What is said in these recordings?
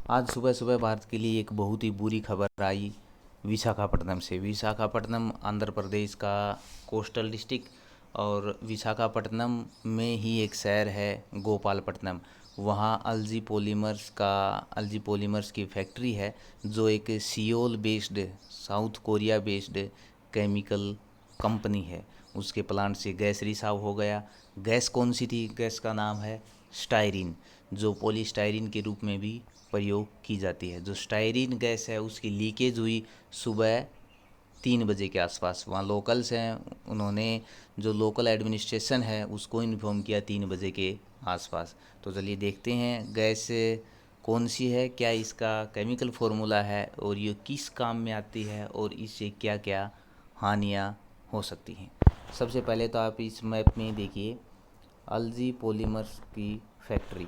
आज सुबह सुबह भारत के लिए एक बहुत ही बुरी खबर आई विशाखापट्टनम से। विशाखापट्टनम आंध्र प्रदेश का कोस्टल डिस्ट्रिक्ट, और विशाखापट्टनम में ही एक शहर है गोपालपट्टनम। वहाँ अल्जी पॉलीमर्स की फैक्ट्री है, जो एक Seoul based, south Korea based chemical company है। उसके प्लांट से गैस रिसाव हो गया। गैस कौन सी थी? गैस का नाम है स्टायरीन, जो पॉलीस्टायरीन के रूप में भी प्रयोग की जाती है। जो स्टायरीन गैस है उसकी लीकेज हुई सुबह 3 बजे के आसपास। वहाँ लोकल्स हैं, उन्होंने जो लोकल एडमिनिस्ट्रेशन है उसको इन्फॉर्म किया 3 बजे के आसपास। तो चलिए देखते हैं गैस कौन सी है, क्या इसका केमिकल फार्मूला है और ये किस काम में आती है और इससे क्या क्या हानियाँ हो सकती हैं। सबसे पहले तो आप इस मैप में देखिए अल्जी पॉलीमर्स की फैक्ट्री।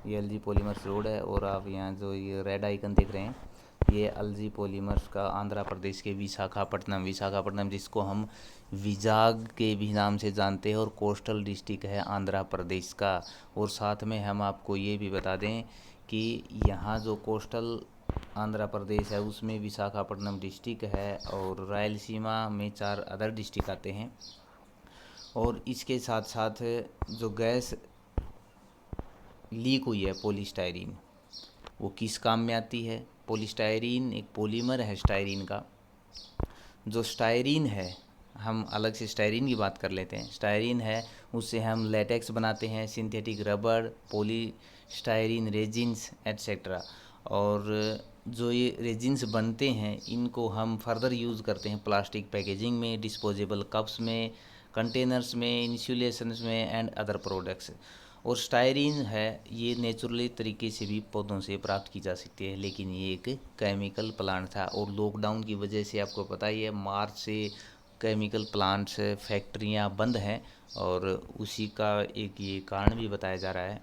ये एलजी पॉलीमर्स रोड है, और आप यहाँ जो ये रेड आइकन देख रहे हैं ये एलजी पॉलीमर्स का आंध्र प्रदेश के विशाखापट्टनम जिसको हम विजाग के भी नाम से जानते हैं, और कोस्टल डिस्ट्रिक्ट है आंध्र प्रदेश का। और साथ में हम आपको ये भी बता दें कि यहाँ जो कोस्टल आंध्र प्रदेश है उसमें विशाखापट्टनम डिस्ट्रिक्ट है, और रायलसीमा में 4 अदर डिस्ट्रिक्ट आते हैं। और इसके साथ साथ जो गैस लीक हुई है पॉलीस्टायरीन, वो किस काम में आती है? पॉलीस्टायरीन एक पॉलीमर है स्टायरीन का। जो स्टायरीन है, हम अलग से स्टायरीन की बात कर लेते हैं। स्टायरीन है उससे हम लेटेक्स बनाते हैं, synthetic rubber, polystyrene resins etcetera. और जो ये रेजिन्स बनते हैं इनको हम फर्दर यूज़ करते हैं प्लास्टिक पैकेजिंग में, डिस्पोजेबल कप्स में, कंटेनर्स में, इंसुलेशंस में एंड अदर प्रोडक्ट्स। और स्टायरीन है ये नेचुरली तरीके से भी पौधों से प्राप्त की जा सकती है, लेकिन ये एक केमिकल प्लांट था। और लॉकडाउन की वजह से आपको पता ही है मार्च से केमिकल प्लांट्स फैक्ट्रियां बंद हैं, और उसी का एक ये कारण भी बताया जा रहा है।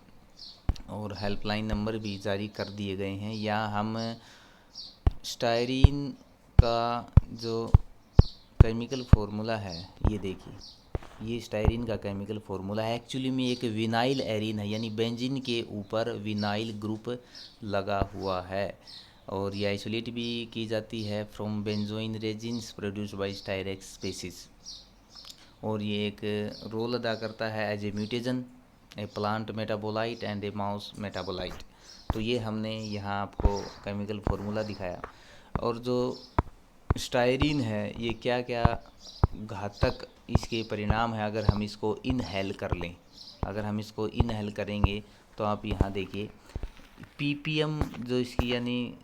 और हेल्पलाइन नंबर भी जारी कर दिए गए हैं। या हम स्टायरीन का जो केमिकल फार्मूला है ये देखिए, ये स्टायरीन का केमिकल फार्मूला है। एक्चुअली में एक विनाइल एरीन है, यानी बेंजीन के ऊपर विनाइल ग्रुप लगा हुआ है। और ये आइसोलेट भी की जाती है from benzoin resins produced by styrax species. और ये एक रोल अदा करता है as a mutagen, a plant metabolite and a mouse metabolite. तो ये हमने यहाँ आपको केमिकल फार्मूला दिखाया। और जो स्टायरीन है ये क्या क्या घातक इसके परिणाम है अगर हम इसको इनहेल कर लें। अगर हम इसको इनहेल करेंगे तो आप यहाँ देखिए पीपीएम जो इसकी यानी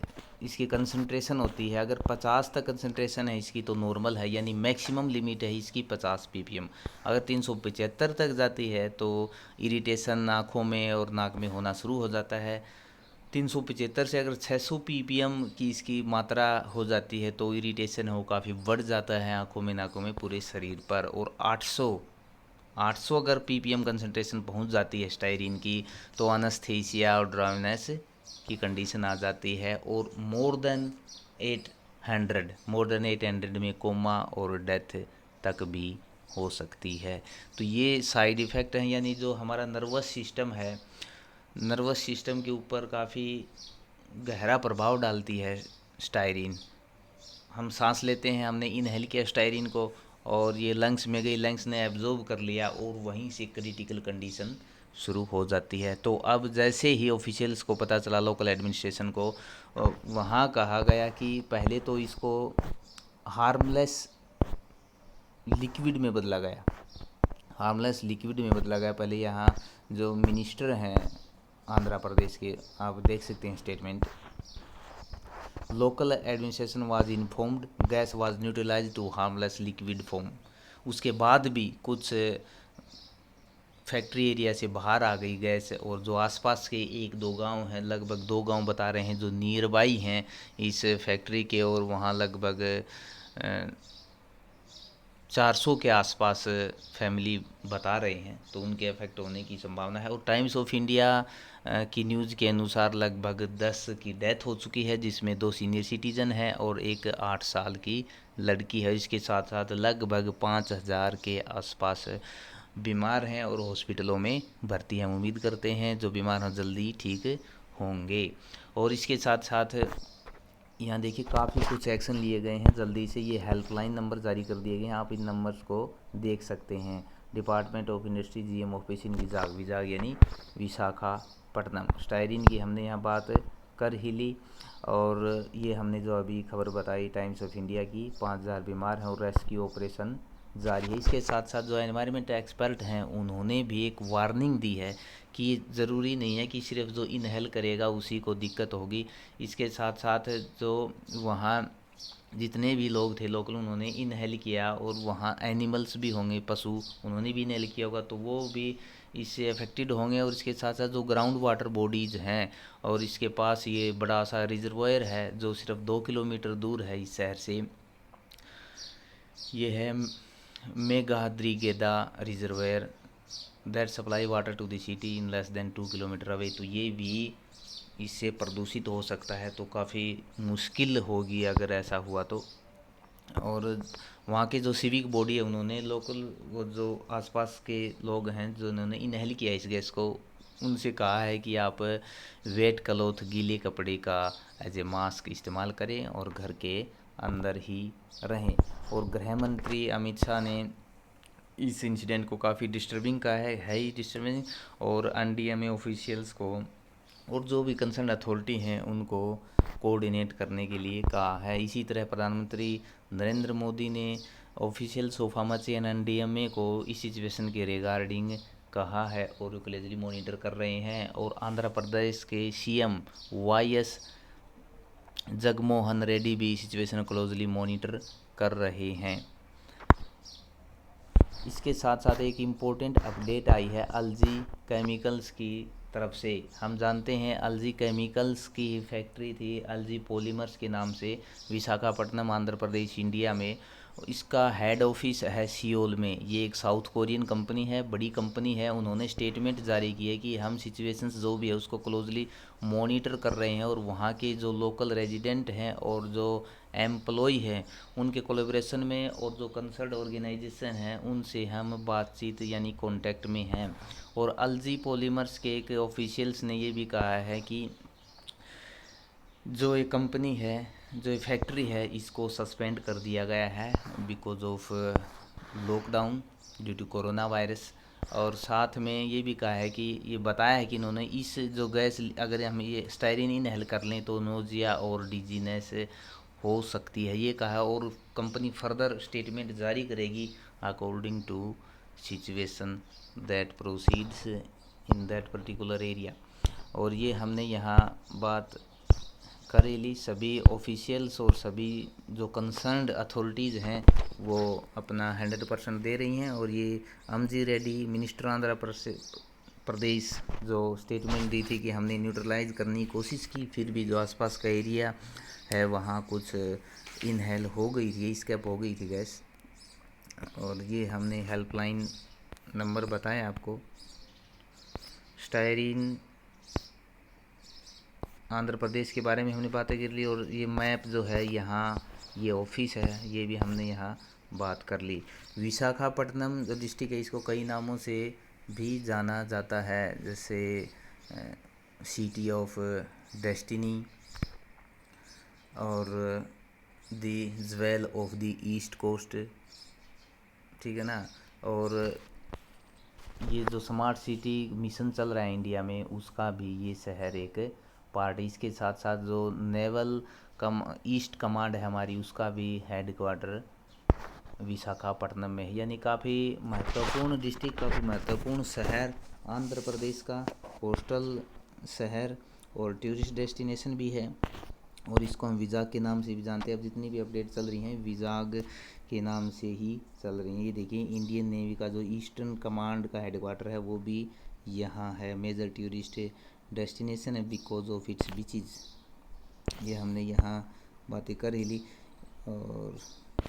इसकी कंसंट्रेशन होती है, अगर 50 तक कंसंट्रेशन है इसकी तो नॉर्मल है, यानी मैक्सिमम लिमिट है इसकी 50 पीपीएम। अगर 375 तक जाती है तो इरिटेशन आँखों में और नाक में होना शुरू हो जाता है। 375 से अगर 600 पीपीएम की इसकी मात्रा हो जाती है तो इरिटेशन है वो काफ़ी बढ़ जाता है आँखों में, नाकों में, पूरे शरीर पर। और 800 अगर पीपीएम कंसंट्रेशन पहुंच जाती है स्टायरीन की तो अनस्थीसिया और ड्राउनेस की कंडीशन आ जाती है। और मोर देन 800 में कोमा और डेथ तक भी हो सकती है। तो ये साइड इफ़ेक्ट हैं, यानी जो हमारा नर्वस सिस्टम है, नर्वस सिस्टम के ऊपर काफ़ी गहरा प्रभाव डालती है स्टायरीन। हम सांस लेते हैं, हमने इनहेल किया स्टायरीन को और ये लंग्स में गई, लंग्स ने एब्जॉर्ब कर लिया और वहीं से क्रिटिकल कंडीशन शुरू हो जाती है। तो अब जैसे ही ऑफिशियल्स को पता चला, लोकल एडमिनिस्ट्रेशन को, वहाँ कहा गया कि पहले तो इसको हार्मलेस लिक्विड में बदला गया। पहले यहाँ जो मिनिस्टर हैं आंध्र प्रदेश के, आप देख सकते हैं statement, local administration was informed gas was neutralize to harmless liquid form. उसके बाद भी कुछ फैक्ट्री एरिया से बाहर आ गई गैस, और जो आसपास के 1-2 गांव हैं, लगभग 2 गांव बता रहे हैं जो नियर बाई हैं इस फैक्ट्री के, और वहाँ लगभग 400 के आसपास फैमिली बता रहे हैं, तो उनके अफेक्ट होने की संभावना है। और टाइम्स ऑफ इंडिया की न्यूज़ के अनुसार लगभग 10 की डेथ हो चुकी है, जिसमें 2 सीनियर सिटीजन हैं और एक 8 साल की लड़की है। इसके साथ साथ लगभग 5000 के आसपास बीमार हैं और हॉस्पिटलों में भर्ती हैं। हम उम्मीद करते हैं जो बीमार हैं जल्दी ठीक होंगे। और इसके साथ साथ यहाँ देखिए काफ़ी कुछ एक्शन लिए गए हैं। जल्दी से ये हेल्पलाइन नंबर जारी कर दिए गए हैं, आप इन नंबर्स को देख सकते हैं। Department of industry GM office in Vizag, Vizag यानी विशाखापट्टनम। स्टायरीन की हमने यहाँ बात कर ही ली। और ये हमने जो अभी खबर बताई टाइम्स ऑफ इंडिया की, 5000 बीमार हैं और रेस्क्यू ऑपरेशन जारी है। इसके साथ साथ जो एनवायरनमेंट एक्सपर्ट हैं उन्होंने भी एक वार्निंग दी है कि ज़रूरी नहीं है कि सिर्फ जो इनहेल करेगा उसी को दिक्कत होगी। इसके साथ साथ जो वहाँ जितने भी लोग थे लोकल, उन्होंने इनहेल किया, और वहाँ एनिमल्स भी होंगे, पशु, उन्होंने भी इनहेल किया होगा तो वो भी इससे अफेक्टेड होंगे। और इसके साथ साथ जो ग्राउंड वाटर बॉडीज़ हैं, और इसके पास ये बड़ा सा रिजर्वायर है जो सिर्फ 2 किलोमीटर दूर है इस शहर से, ये है Meghadrigedda reservoir that supply water to the city in less than 2 kilometre away. तो ये भी इससे प्रदूषित हो सकता है, तो काफ़ी मुश्किल होगी अगर ऐसा हुआ तो। और वहाँ के जो सिविक बॉडी है उन्होंने लोकल, वो जो आसपास के लोग हैं जो उन्होंने इनहेल किया इस गैस को, उनसे कहा है कि आप वेट क्लॉथ, गीले कपड़े का एज ए मास्क इस्तेमाल करें और घर के अंदर ही रहें। और गृह मंत्री अमित शाह ने इस इंसिडेंट को काफ़ी डिस्टर्बिंग कहा है ही डिस्टर्बिंग, और NDMA ऑफिशियल्स को और जो भी कंसर्न अथॉरिटी हैं उनको कोऑर्डिनेट करने के लिए कहा है। इसी तरह प्रधानमंत्री नरेंद्र मोदी ने officials of pharmacy and NDMA को इस सिचुएशन के रिगार्डिंग कहा है और क्लोजली मॉनिटर कर रहे हैं। और आंध्र प्रदेश के CM YS जगमोहन रेड्डी भी सिचुएशन क्लोजली मॉनिटर कर रहे हैं। इसके साथ साथ एक इम्पोर्टेंट अपडेट आई है अल्जी केमिकल्स की तरफ से। हम जानते हैं अल्जी केमिकल्स की फैक्ट्री थी अल्जी पॉलीमर्स के नाम से, विशाखापट्टनम आंध्र प्रदेश इंडिया में। इसका हेड ऑफिस है सियोल में। ये एक साउथ कोरियन कंपनी है, बड़ी कंपनी है। उन्होंने स्टेटमेंट जारी की है कि हम सिचुएशंस जो भी है उसको क्लोजली मॉनिटर कर रहे हैं, और वहाँ के जो लोकल रेजिडेंट हैं और जो एम्प्लॉय हैं उनके कोलेब्रेशन में, और जो कंसर्न ऑर्गेनाइजेशन हैं उनसे हम बातचीत यानी कॉन्टैक्ट में हैं। और अल्जी पॉलीमर्स के एक ऑफिशियल्स ने ये भी कहा है कि जो ये कंपनी है, जो ये फैक्ट्री है, इसको सस्पेंड कर दिया गया है because of lockdown due to corona virus. और साथ में ये भी कहा है कि ये बताया है कि इन्होंने इस जो गैस, अगर हम ये स्टायरीन इनहेल कर लें तो नोजिया और डिजीनेस हो सकती है, ये कहा। और कंपनी फर्दर स्टेटमेंट जारी करेगी according to situation that proceeds in that particular area. और ये हमने यहाँ बात करेली, सभी ऑफिशियल्स और सभी जो कंसर्न्ड अथॉरिटीज़ हैं वो अपना 100% दे रही हैं। और ये अमजी रेड्डी मिनिस्टर आंध्र प्रदेश जो स्टेटमेंट दी थी कि हमने न्यूट्रलाइज करने की कोशिश की, फिर भी जो आसपास का एरिया है वहाँ कुछ इनहेल हो गई थी, स्केप हो गई थी गैस। और ये हमने हेल्पलाइन नंबर बताया आपको। स्टायरीन आंध्र प्रदेश के बारे में हमने बातें कर ली, और ये मैप जो है यहाँ ये ऑफिस है, ये भी हमने यहाँ बात कर ली। विशाखापट्टनम जो डिस्ट्रिक्ट है इसको कई नामों से भी जाना जाता है, जैसे सिटी ऑफ डेस्टिनी और the jewel of the east coast, ठीक है ना। और ये जो स्मार्ट सिटी मिशन चल रहा है इंडिया में उसका भी ये शहर एक पार्ट। इसके साथ साथ जो नेवल ईस्ट कमांड है हमारी, उसका भी हेड क्वार्टर विशाखापट्टनम में है। यानी काफ़ी महत्वपूर्ण डिस्ट्रिक्ट, काफ़ी महत्वपूर्ण शहर आंध्र प्रदेश का, कोस्टल शहर और टूरिस्ट डेस्टिनेशन भी है। और इसको हम विजाग के नाम से भी जानते हैं। अब जितनी भी अपडेट चल रही हैं विजाग के नाम से ही चल रही हैं। ये देखिए इंडियन नेवी का जो ईस्टर्न कमांड का हेडक्वार्टर है वो भी यहाँ है। मेजर टूरिस्ट डेस्टिनेशन है बिकॉज ऑफ इट्स बीचेज। ये हमने यहाँ बातें कर ही ली। और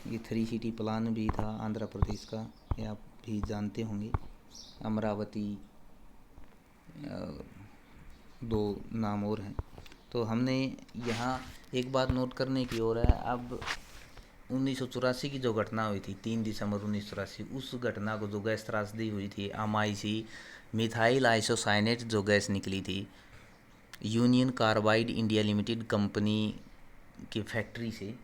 ये 3 सिटी प्लान भी था आंध्र प्रदेश का, ये आप भी जानते होंगे। अमरावती, 2 नाम और हैं। तो हमने यहाँ एक बात नोट करने की और है, अब 1984 की जो घटना हुई थी 3 दिसंबर 1984, उस घटना को जो गैस त्रासदी हुई थी MIC मिथाइल आइसोसाइनेट जो गैस निकली थी, union carbide India limited company की फैक्ट्री से,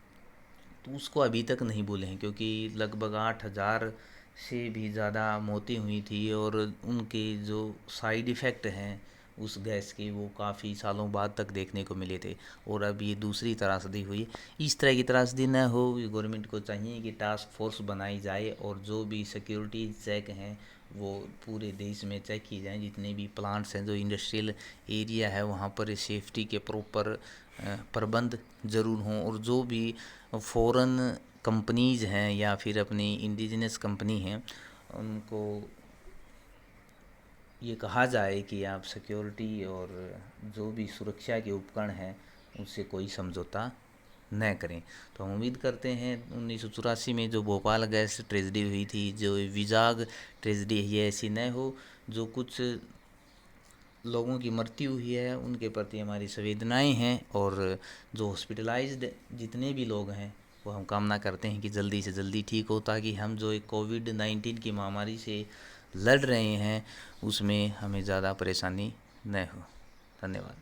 तो उसको अभी तक नहीं बोले हैं, क्योंकि लगभग 8,000 से भी ज़्यादा मौतें हुई थी और उनके जो साइड इफ़ेक्ट हैं उस गैस के वो काफ़ी सालों बाद तक देखने को मिले थे। और अब ये दूसरी त्रासदी हुई। इस तरह की त्रासदी न हो, गवर्नमेंट को चाहिए कि टास्क फोर्स बनाई जाए और जो भी सिक्योरिटी चेक हैं वो पूरे देश में चेक की जाएं। जितने भी प्लांट्स हैं, जो इंडस्ट्रियल एरिया है, वहाँ पर सेफ्टी के प्रॉपर प्रबंध ज़रूर हों। और जो भी फॉरेन कंपनीज़ हैं या फिर अपनी इंडिजिनस कंपनी हैं, उनको ये कहा जाए कि आप सिक्योरिटी और जो भी सुरक्षा के उपकरण हैं उससे कोई समझौता न करें। तो हम उम्मीद करते हैं 1984 में जो भोपाल गैस ट्रेजडी हुई थी, जो विजाग ट्रेजडी है, ये ऐसी न हो। जो कुछ लोगों की मृत्यु हुई है उनके प्रति हमारी संवेदनाएं हैं, और जो हॉस्पिटलाइज्ड जितने भी लोग हैं वो हम कामना करते हैं कि जल्दी से जल्दी ठीक हो, ताकि हम जो एक कोविड-19 की महामारी से लड़ रहे हैं उसमें हमें ज़्यादा परेशानी न हो। धन्यवाद।